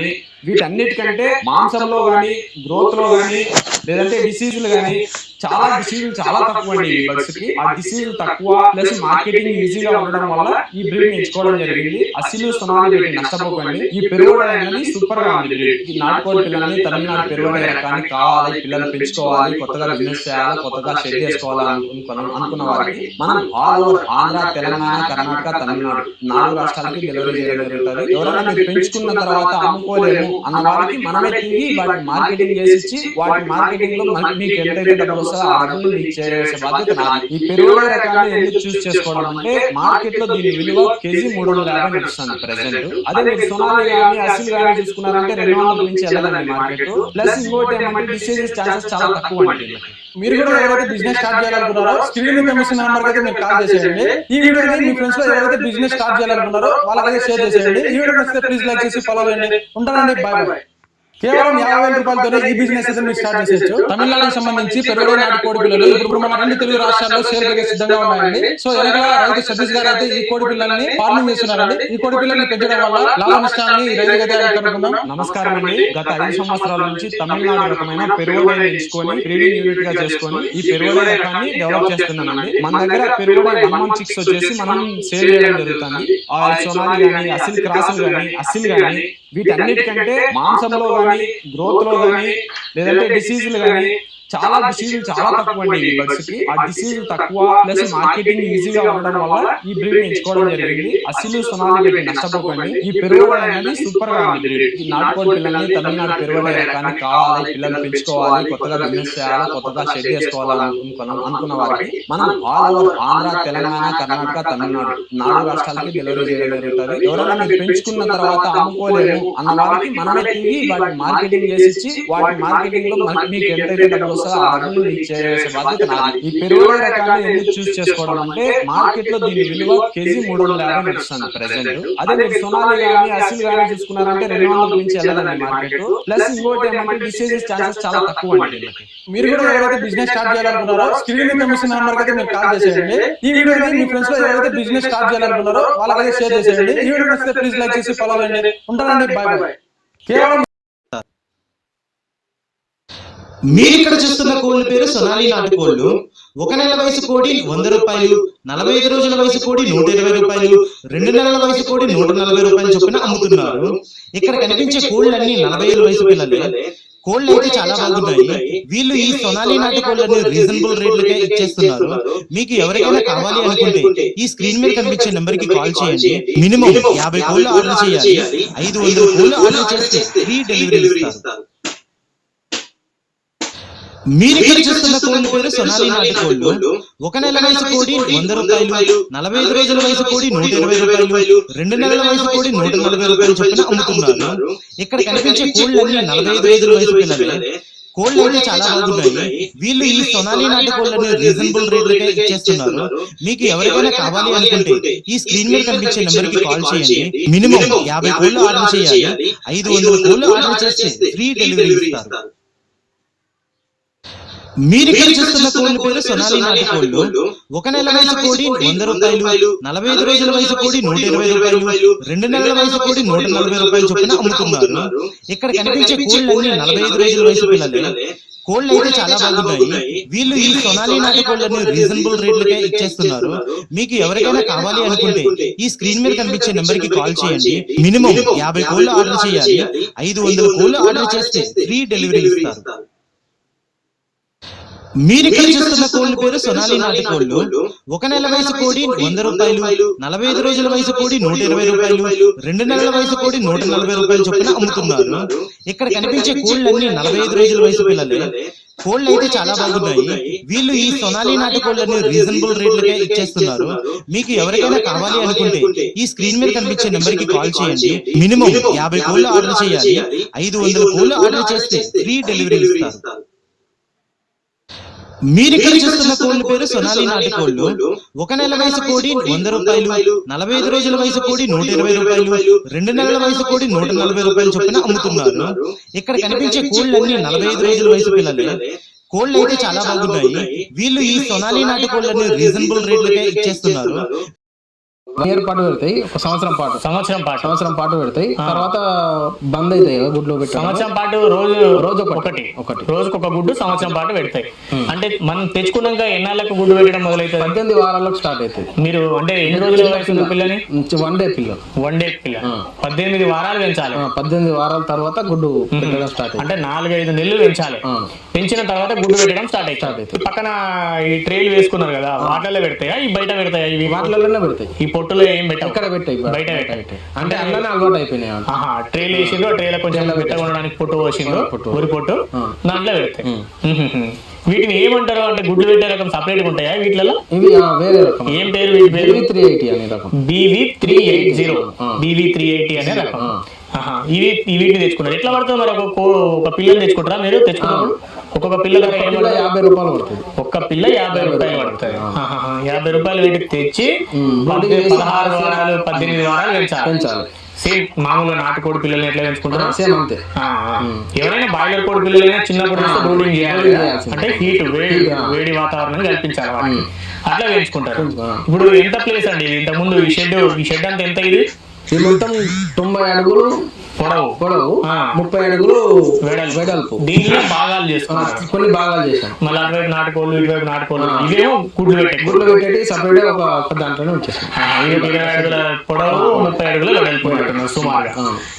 కానీ వీటన్నిటికంటే మాంసంలో కానీ గ్రోత్ లో కానీ లేదంటే డిసీజులు కానీ చాలా తక్కువ అండి ఈ బర్డ్స్ కి. ఆ డిసీజ్ తక్కువ ప్లస్ మార్కెటింగ్ ఈజీగా ఉండడం వల్ల ఈ బ్రీడ్ ఎంచుకోవడం జరిగింది. అసలు సొనాలి పెట్టి నష్టపోకండి. ఈ పెరుగుబడి అనేది సూపర్ గా ఉంది బ్రీడ్. ఈ నాటుకోడి పిల్లల్ని తమిళనాడు పెరుగుబడి రకాన్ని కావాలి, పిల్లలు పెంచుకోవాలి, కొత్తగా బిజినెస్ చేయాలి, కొత్తగా షెడ్ చేసుకోవాలి అనుకున్న వారికి మనం ఆల్ ఓవర్ ఆంధ్ర, తెలంగాణ, కర్ణాటక, తమిళనాడు 4 రాష్ట్రాలకి డెలివరీ చేయడం జరుగుతుంది. ఎవరైనా మీరు పెంచుకున్న తర్వాత అమ్ముకోలేము అన్న వారికి మనమే తిరిగి వాటి మార్కెటింగ్ చేసి వాటి మార్కెటింగ్ లో మీకు ఎంతైతే డబ్బులు వస్తుందో ఆ డబ్బులు మీకు చేసే బాధ్యత నాది. ఈ పెరుగుబడి రకాన్ని ఎందుకు చూస్ చేసుకోవడం అంటే మార్కెట్ లో దీని విలువ కేజీ 350 నడుస్తుంది ప్రెసెంట్. అదే మీరు సొనాలి కానీ అసిల్ కానీ చూసుకున్నారంటే 200 నుంచి వెళ్ళదండి మార్కెట్. ప్లస్ ఇంకోటి ఏమంటే డిసీజెస్ ఛాన్సెస్ చాలా తక్కువ అండి. మీరు కూడా ఎవరైతే బిజినెస్ స్టార్ట్ చేయాలనుకున్నారో స్క్రీన్ మీద కనిపిస్తున్న నంబర్ అయితే మీరు కాల్ చేసేయండి. ఈ వీడియోని మీ ఫ్రెండ్స్ లో ఎవరైతే బిజినెస్ స్టార్ట్ చేయాలనుకున్నారో వాళ్ళకైతే షేర్ చేసేయండి. ఈ వీడియో నచ్చితే ప్లీజ్ లైక్ చేసి ఫాలో చేయండి. ఉంటానండి, బాయ్ బాయ్. కేవలం 50,000 రూపాయలతోనే ఈ బిజినెస్ అయితే మీరు స్టార్ట్ చేసేయచ్చు. తమిళనాడుకి సంబంధించి పెరుగుబడి నాటు కోడి పిల్లలు ఇప్పుడు మన 2 తెలుగు రాష్ట్రాల్లో సేల్ కి సిద్ధంగా ఉన్నాయండి. సో వెనకాల రైతు సతీష్ గారు అయితే ఈ కోడి పిల్లల్ని ఫార్మింగ్ చేస్తున్నారండి. ఈ కోడి పిల్లల్ని పెంచడం వల్ల లాభ నష్టాన్ని రైతులైతే కనుక్కుందాం. నమస్కారం అండి. గత 5 సంవత్సరాల నుంచి తమిళనాడు రకమైన పెరుగుబడి ఎంచుకొని బ్రీడింగ్ యూనిట్ గా చేసుకొని ఈ పెరుగుబడి రకాన్ని డెవలప్ చేస్తున్నామండి. మన దగ్గర పెరుగుబడి 116 వచ్చేసి మనం సేల్ చేయడం జరుగుతుంది. ఆ సోనాలి గానీ, అసిల్ క్రాసులు గానీ, అసిల్ గానీ వీటన్నిటికంటే మాంసంలో కానీ గ్రోత్ లో కానీ లేదంటే డిసీజులు కానీ చాలా తక్కువ అండి ఈ బర్డ్స్ కి. ఆ డిసీజ్ తక్కువ ప్లస్ మార్కెటింగ్ ఈజీగా ఉండడం వల్ల ఈ బ్రీడ్ ఎంచుకోవడం జరిగింది. అసలు సొనాలి పెట్టి నష్టపోకండి. ఈ పెరుగుబడి అనేది సూపర్ గా ఉంది బ్రీడ్. ఈ నాటుకోడి పిల్లల్ని తమిళనాడు పెరుగుబడి రకాన్ని కావాలి, పిల్లలు పెంచుకోవాలి, కొత్తగా బిజినెస్ చేయాలి, కొత్తగా షెడ్ చేసుకోవాలి అనుకున్న వారికి మనం ఆల్ ఓవర్ ఆంధ్ర, తెలంగాణ, కర్ణాటక, తమిళనాడు 4 రాష్ట్రాలకి డెలివరీ చేయడం జరుగుతుంది. ఎవరైనా మీరు పెంచుకున్న తర్వాత అమ్ముకోలేము అన్న వారికి మనమే తిరిగి వాటి మార్కెటింగ్ చేసి వాటి మార్కెటింగ్ లో మీకు ఎంతైతే డబ్బులు వస్తుందో ఆ డబ్బులు మీకు చేసే బాధ్యత నాది. ఈ పెరుగుబడి రకాన్ని ఎందుకు చూస్ చేసుకోవడం అంటే మార్కెట్ లో దీని విలువ కేజీ 350 నడుస్తుంది ప్రెసెంట్. అదే మీరు సొనాలి కానీ అసిల్ కానీ చూసుకున్నారంటే 200 నుంచి వెళ్ళదండి మార్కెట్. ప్లస్ ఇంకోటి ఏమంటే డిసీజెస్ ఛాన్సెస్ చాలా తక్కువ అండి. మీరు కూడా ఎవరైతే బిజినెస్ స్టార్ట్ చేయాలనుకున్నారో స్క్రీన్ మీద కనిపిస్తున్న నంబర్ అయితే మీరు కాల్ చేసేయండి. ఈ వీడియోని మీ ఫ్రెండ్స్ లో ఎవరైతే బిజినెస్ స్టార్ట్ చేయాలనుకున్నారో వాళ్ళకైతే షేర్ చేసేయండి. ఈ వీడియో నచ్చితే ప్లీజ్ లైక్ చేసి ఫాలో చేయండి. ఉంటానండి, బాయ్ బాయ్. కేవలం మీరు ఇక్కడ చూస్తున్న కోళ్ళ పేరు సొనాలి నాటుకోళ్లు. 1 నెల వయసు కోడి 100 రూపాయలు, 45 రోజుల వయసు కోడి 120 రూపాయలు, 2 నెలల వయసు కోడి 140 రూపాయలు చొప్పున అమ్ముతున్నారు. ఇక్కడ కనిపించే కోళ్ళన్నీ 45 వయసు పిల్లలే. కోళ్ళు అయితే చాలా బాగున్నాయి. వీళ్ళు ఈ సొనాలి నాటుకోళ్లను రీజనబుల్ రేట్లకే ఇచ్చేస్తున్నారు. మీకు ఎవరికైనా కావాలి అనుకుంటే ఈ స్క్రీన్ మీద కనిపించే నెంబర్ కి కాల్ చేయండి. మినిమం 50 కోళ్ళు ఆర్డర్ చేయాలి. 500 కోళ్ళు ఆర్డర్ చేస్తే ఫ్రీ డెలివరీ ఇస్తారు. మీరు ఇక్కడ చూస్తున్న కోళ్ళ పేరు సొనాలి నాటుకోళ్లు. 1 నెల వయసు కోడి 100 రూపాయలు, 45 రోజుల వయసు కోడి 120 రూపాయలు, 2 నెలల వయసు కోడి 140 రూపాయలు చొప్పున అమ్ముతున్నారు. ఇక్కడ కనిపించే కోళ్ళన్నీ 45 రోజుల వయసు పిల్లలే. కోళ్ళు అయితే చాలా బాగున్నాయి. వీళ్ళు ఈ సొనాలి నాటుకోళ్లను రీజనబుల్ రేట్లకే ఇచ్చేస్తున్నారు. మీకు ఎవరికైనా కావాలి అనుకుంటే ఈ స్క్రీన్ మీద కనిపించే నెంబర్ కి కాల్ చేయండి. మినిమం 50 కోళ్ళు ఆర్డర్ చేయాలి. 500 కోళ్ళు ఆర్డర్ చేస్తే ఫ్రీ డెలివరీ ఇస్తారు. మీరు ఇక్కడ చూస్తున్న కోళ్ళ పేరు సొనాలి నాటుకోళ్లు. 1 నెల వయసు కోడి 100 రూపాయలు, 45 రోజుల వయసు కోడి 120 రూపాయలు, 2 నెలల వయసు కోడి 140 రూపాయలు చొప్పున అమ్ముతున్నారు. ఇక్కడ కనిపించే కోళ్ళన్నీ 45 రోజుల వయసు పిల్లలే. కోళ్ళు అయితే చాలా బాగున్నాయి. వీళ్ళు ఈ సొనాలి నాటుకోళ్లను రీజనబుల్ రేట్లకే ఇచ్చేస్తున్నారు. మీకు ఎవరికైనా కావాలి అనుకుంటే ఈ స్క్రీన్ మీద కనిపించే నెంబర్ కి కాల్ చేయండి. మినిమం 50 కోళ్ళు ఆర్డర్ చేయాలి. 500 కోళ్ళు ఆర్డర్ చేస్తే ఫ్రీ డెలివరీ ఇస్తారు. మీరు ఇక్కడ చూస్తున్న కోళ్ళ పేరు సొనాలి నాటుకోళ్లు. 1 నెల వయసు కోడి 100 రూపాయలు, 45 రోజుల వయసు కోడి 120 రూపాయలు, 2 నెలల వయసు కోడి 140 రూపాయలు చొప్పున అమ్ముతున్నారు. ఇక్కడ కనిపించే కోళ్ళన్నీ 45 రోజుల వయసు పిల్లలే. కోళ్ళు అయితే చాలా బాగున్నాయి. వీళ్ళు ఈ సొనాలి నాటుకోళ్లను రీజనబుల్ రేట్లకే ఇచ్చేస్తున్నారు. మీకు ఎవరికైనా కావాలి అనుకుంటే ఈ స్క్రీన్ మీద కనిపించే నెంబర్ కి కాల్ చేయండి. మినిమం 50 కోళ్ళు ఆర్డర్ చేయాలి. 500 కోళ్ళు ఆర్డర్ చేస్తే ఫ్రీ డెలివరీ ఇస్తారు. మీరు ఇక్కడ చూస్తున్న కోళ్ళ పేరు సొనాలి నాటుకోళ్లు. 1 నెల వయసు కోడి 100 రూపాయలు, 45 రోజుల వయసు కోడి 120 రూపాయలు, 2 నెలల వయసు కోడి 140 రూపాయలు చొప్పున అమ్ముతున్నారు. ఇక్కడ కనిపించే కోళ్ళన్నీ 45 రోజుల వయసు పిల్లలే. కోళ్ళు అయితే చాలా బాగున్నాయి. వీళ్ళు ఈ సొనాలి నాటుకోళ్లను రీజనబుల్ రేట్లకే ఇచ్చేస్తున్నారు. 1 year పాటు పెడతాయి, ఒక సంవత్సరం పాటు పెడతాయి. తర్వాత బంద్ అవుతాయి కదా గుడ్లు పెట్టి. సంవత్సరం పాటు రోజుకొక గుడ్డు సంవత్సరం పాటు పెడతాయి. అంటే మనం తెచ్చుకున్నాక ఎన్నాళ్ళకు గుడ్డు పెట్టడం మొదలవుతుంది? 18 వారాలకు స్టార్ట్ అవుతుంది. మీరు అంటే ఎన్ని రోజులు వయసు పిల్లని? 1 day పిల్ల. 18 వారాలు పెంచాలి. 18 వారాల తర్వాత గుడ్డు పెట్టడం స్టార్ట్. అంటే 4-5 నెలలు పెంచాలి. పెంచిన తర్వాత గుడ్డు పెట్టడం స్టార్ట్ అవుతుంది. పక్కన ఈ ట్రేలు వేసుకున్నారు కదా, వాటిలో పెడతాయా ఈ బయట పెడతాయా? ఇవి వాటిలోనే పెడతాయి. ఈ పొట్టులో ఏం పెట్టాయి? ఇక్కడ పెట్టాయి, బయట పెట్టాయి. అంటే అన్నీ అలవాటు అయిపోయినాయి. ట్రేలు వేసిండ్రు, ట్రేలో కొంచెం మెత్తగా ఉండడానికి పొట్టు పోసిండ్రు, వరి పొట్టు దాంట్లో పెడతాయి. వీటిని ఏమంటారు అంటే గుడ్లు పెట్టే రకం సపరేట్ ఉంటాయా వీటిలో? ఇవి వేరే రకం. ఏం పేరు వీటి పేరు? BV380 అనే రకం. BV380 అనే రకం. వీటిని తెచ్చుకున్నారు. ఎట్లా పడుతుంది మరి? ఒక పిల్లని తెచ్చుకుంటారా మీరు? తెచ్చుకున్నారు ఒక్కొక్క పిల్ల ధర 50 రూపాయలు పడుతుంది. ఒక్క పిల్ల 50 రూపాయలు పడుతుంది. 50 రూపాయలు వీటికి తెచ్చి 16 వారాలు 18 వారాలు పెంచాలి. సేమ్ మామూలుగా నాటుకోడి పిల్లల్ని ఎట్లా పెంచుకుంటారు సేమ్ అంతే. ఎవరైనా బాయిలర్ కోడి పిల్లలైనా చిన్నప్పుడు బ్రూడింగ్ చేయాలి, అంటే హీట్ వేడి వాతావరణం కల్పించాలి వాటికి, అట్లా పెంచుకుంటారు. ఇప్పుడు ఎంత ప్లేస్ అండి ఇది? ఇంతకు ముందు ఈ షెడ్ అంతా ఎంత? ఇది మొత్తం 90 అడుగులు పొడవు, 30 అడుగులు వెడల్పు. దీంట్లో భాగాలు చేసుకున్నారు, కొన్ని భాగాలు చేశాను. మళ్ళీ అటువైపు నాటుకోళ్ళు, ఇటువైపు నాటుకోళ్ళు. ఇవేమో గుడ్లు పెట్టేటి సపరేట్ ఒక దాంట్లోనే వచ్చేసాను. 20 అడుగుల పొడవు, 30 అడుగుల వెడల్పు ఉంటున్నారు సుమారుగా.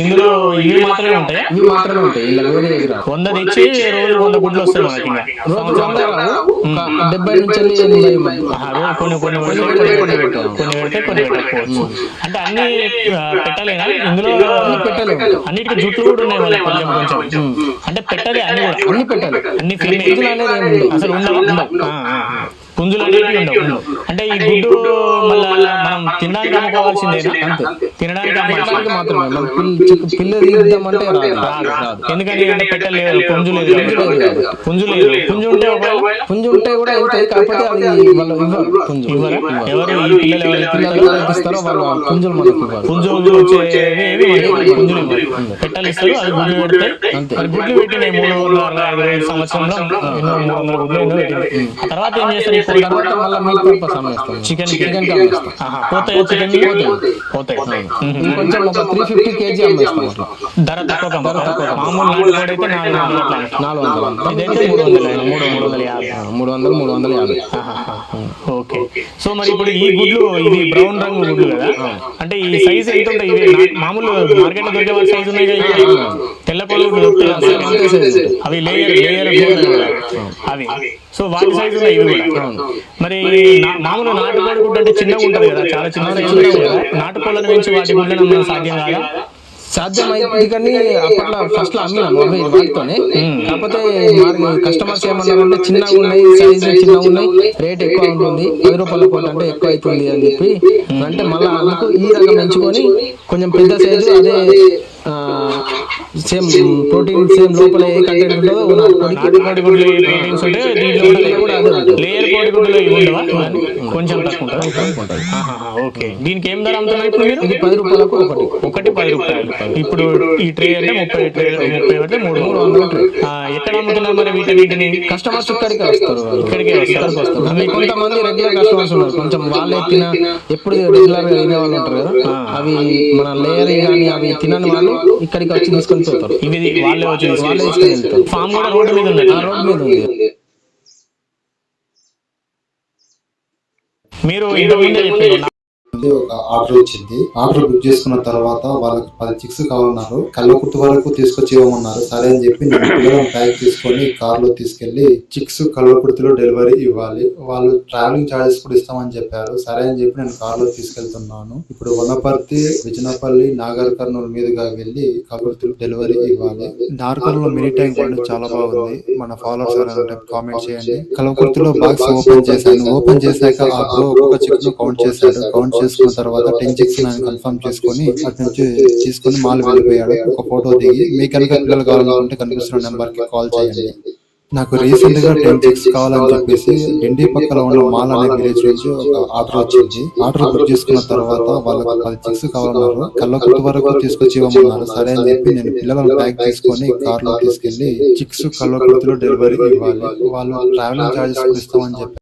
ఇందులో ఇవి మాత్రమే ఉంటాయా? ఇవి మాత్రమే ఉంటాయి. ఇలా వేరే 100 తెచ్చి రోజు 100 గుడ్లు వస్తాయి మనకి. 70 నుంచి 80 కొన్ని పెడితే కొన్ని పెట్టకపోవచ్చు. అంటే అన్ని పెట్టలేనా ఇందులో? పెట్టలేము. అన్నిటికీ జుట్లు కూడా ఉన్నాయి వాళ్ళకి కొంచెం. అంటే పెట్టాలి అన్ని పెట్టాలి. అన్ని అసలు ఉండవు, పుంజులు అనేవి ఉండవు. అంటే ఈ గుడ్డు మళ్ళీ మనం తినడానికి అమ్ముకోవాల్సిందేనా? అంతే, తినడానికి మాత్రమే. పిల్ల తీద్దామంటే రాదు. ఎందుకని అంటే పెట్టలేదు, పుంజు లేదు. పుంజు ఉంటే కూడా వెళ్తాయి, కాకపోతే అది వాళ్ళు ఇవ్వరు. ఎవరు ఈ పిల్లలు ఇస్తారో వాళ్ళు పుంజులు మనకు పుంజులు వచ్చేవి పుంజులు పెట్టాలి ఇస్తారు. అది గుడ్లు పెడతాయి. అది గుడ్లు పెట్టినాయి 365 సంవత్సరంలో ఎన్నో 300 గుడ్లు ఎన్నో పెట్టింది. తర్వాత ఏం చేస్తారు? చికెన్ పోతాయి, కొంచెం ఒక 350 kg అమ్మేస్తాం. ధర తక్కువ. మామూలు నాటుకోడి అయితే 400, ఇదైతే 350. ఓకే. సో మరి ఇప్పుడు ఈ గుడ్లు ఇవి బ్రౌన్ రంగు గుడ్లు కదా, అంటే ఈ సైజ్ ఎంత ఉంటాయి? ఇవి మామూలు మార్కెట్ లో దొరికే సైజ్ ఉన్నాయి కదా, తెల్ల కోళ్ళు అవి లేయర్ అవి. సో వాటి సైజు ఉన్నాయి ఇవి కూడా. మరి మామూలు నాటుకోడి గుడ్డు అంటే చిన్నగా ఉంటది కదా, చాలా చిన్న సైజు కదా. నాటుకోళ్ళని పెంచి వాటి గుడ్లను అమ్మడం సాధ్యం కాదా? సాధ్యమైంది, కానీ అప్పట్లో ఫస్ట్ లో అమ్మినాము అవి వాటితోనే. కాకపోతే కస్టమర్స్ ఏమన్నారంటే చిన్నగా ఉన్నాయి, సైజ్ చిన్నగా ఉన్నాయి, రేట్ ఎక్కువ ఉంటుంది, 10 రూపాయల కోట అంటే ఎక్కువ అవుతుంది అని చెప్పి అంటే మళ్ళీ అందుకు ఈ రకం ఎంచుకొని కొంచెం పెద్ద సైజు, అదే సేమ్ ప్రోటీన్ సేమ్ లోపల ఏ కంటెంట్ ఉంటుందో నాటుకోడి గుడ్లు ప్రోటీన్స్ ఉంటే దీంట్లో కూడా అదే ఉంటుంది. లేయర్ కోడి గుడ్లు ఉండవా? కొంచెం తక్కువ ఉంటుంది. ఓకే. దీనికి ఏం ధర అమ్ముతున్నారు ఇప్పుడు మీరు? ఇది 10 రూపాయలకు ఒకటి 10 రూపాయలు. ఇప్పుడు ఈ ట్రే అంటే 30 ట్రే, 30 అంటే 300 ట్రే. ఎక్కడ అమ్ముతున్నారు మరి వీటిని? కస్టమర్స్ ఇక్కడికే వస్తారు. కొంతమంది రెగ్యులర్ కస్టమర్స్ ఉన్నారు, కొంచెం వాళ్ళే ఎప్పుడు రెగ్యులర్ గా తినే వాళ్ళు ఉంటారు కదా, అవి మన లేయర్ కానీ అవి తినని వాళ్ళు ఇక్కడికి వచ్చి తీసుకొని పోతారు. ఇవి వాళ్ళే తీసుకెళ్తారు. ఫామ్ కూడా రోడ్డు మీద ఉంది. మీరు ఇంతకుముందే చెప్పారు ఒక ఆర్డర్ వచ్చింది. ఆర్డర్ బుక్ చేసుకున్న తర్వాత వాళ్ళకి 10 చిక్స్ కావాలన్నారు. కల్వకుర్తి వరకు తీసుకొచ్చి ఇవ్వమన్నారు. సరే అని చెప్పి నేను పిల్లలను ప్యాక్ చేసుకొని కార్ లో తీసుకెళ్లి చిక్స్ కల్వకుర్తిలో డెలివరీ ఇవ్వాలి. వాళ్ళు ట్రావెలింగ్ చార్జెస్ కూడా ఇస్తామని చెప్పారు. సరే అని చెప్పి నేను కార్ లో తీసుకెళ్తున్నాను. ఇప్పుడు వనపర్తి, విజనపల్లి, నాగర్ కర్నూలు మీదుగా వెళ్లి కల్వకుర్తిలో డెలివరీ ఇవ్వాలి. నాగర్కర్నూలు మినీ ట్యాంక్ బండ్ చాలా బాగుంది. మన ఫాలోవర్స్ ఎవరైనా కామెంట్ చేయండి. కల్వకుర్తిలో బాక్స్ ఓపెన్ చేశాను. ఓపెన్ చేశాక ఆ బ్రో ఒక్కొక్క చిక్ ను కౌంట్ చేశాడు. కౌంట్ చేసుకున్న తర్వాత 10 చిక్స్ కన్ఫర్మ్ చేసుకుని అటు నుంచి తీసుకుని మాల్ వెళ్ళిపోయాడు. ఒక ఫోటో దిగి మీ కనుక పిల్లలు కావాలనుకుంటే కనిపిస్తున్న నెంబర్ కి కాల్ చేయండి. నాకు రీసెంట్ గా 10 చిక్స్ కావాలని చెప్పేసి డిండి పక్కన ఉన్న మాల్ అనే విలేజ్ నుంచి ఒక ఆర్డర్ వచ్చింది. ఆర్డర్ బుక్ చేసుకున్న తర్వాత వాళ్ళకి 10 చిక్స్ కావాలన్నారు. కల్వకుర్తి వరకు తీసుకొచ్చి ఇవ్వమన్నారు. సరే అని చెప్పి నేను పిల్లలను ప్యాక్ చేసుకొని కార్ లో తీసుకెళ్లి చిక్స్ కల్వకుర్తిలో డెలివరీ ఇవ్వాలి. వాళ్ళు ట్రావెలింగ్ చార్జెస్ కూడా ఇస్తామని చెప్పారు.